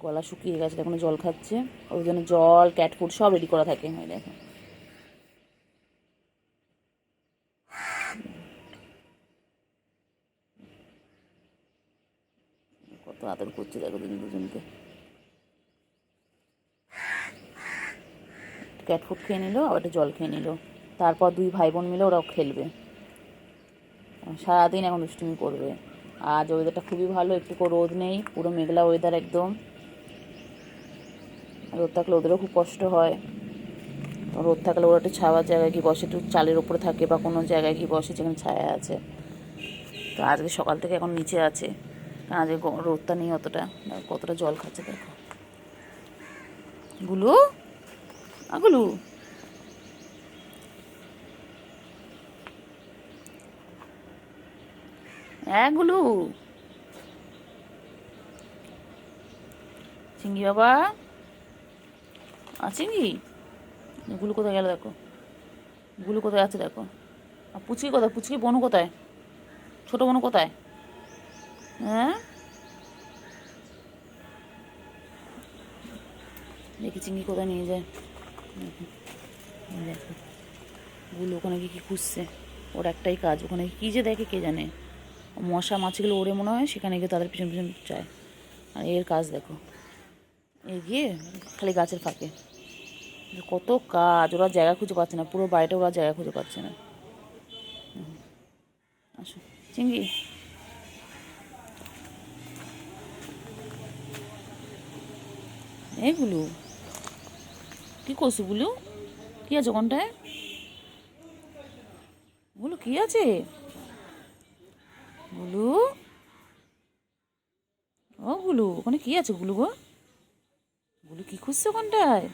গলা শুকিয়ে গেছে, এখন জল খাচ্ছে। ওই জন্য জল, ক্যাট ফুড সব রেডি করা থাকে। হয় দেখো, কত আদর করছে দেখো দুজনকে। ক্যাট ফুড খেয়ে নিল, আবার একটা জল খেয়ে নিল। তারপর দুই ভাই বোন মিলে ওরাও খেলবে, সারাদিন এখন দুষ্টুমি করবে। আজ ওয়েদারটা খুবই ভালো, একটুকু রোদ নেই, পুরো মেঘলা ওয়েদার একদম। রোদ থাকলে ওদেরও খুব কষ্ট হয়। রোদ থাকলে ওরা একটু ছাওয়ার জায়গায় গিয়ে বসে, একটু চালের ওপরে থাকে বা কোনো জায়গায় গিয়ে বসে যেখানে ছায়া আছে। তো আজকে সকাল থেকে এখন নিচে আছে, কারণ আজকে রোদটা নেই অতটা। কতটা জল খাচ্ছে দেখো গুলু। গুলু, হ্যাঁ গুলু, চিঙ্গি বাবা, চিঙ্গি। গুলু কোথায় গেল দেখো, গুলু কোথায় আছে দেখো। আর পুচকি কোথায়, পুচকি বনু কোথায়, ছোটো বনু কোথায়? হ্যাঁ, দেখি চিঙ্গি কোথায় নিয়ে যায়। দেখো গুলো ওখানে গিয়ে কী খুঁজছে, ওর একটাই কাজ, ওখানে কী যে দেখে কে জানে। মশা মাছিগুলো ওড়ে মনে হয়, সেখানে গিয়ে তাদের পিছন পিছন চায়। আর এর কাজ দেখো, গিয়ে খালি গাছের ফাঁকে। কত কাজ, ওরা জায়গা খুঁজে পাচ্ছে না, পুরো বাড়িটা ওরা জায়গা খুঁজে পাচ্ছে না। আসো চিঙ্গি, এইগুলো কী করছো গুলো, কী আছে ওখানটায়? গুলো কী আছে গুলু? ও গুলু, ওখানে কী আছে গুলু গো? গুলু কী খুঁজছে ওখানটায়?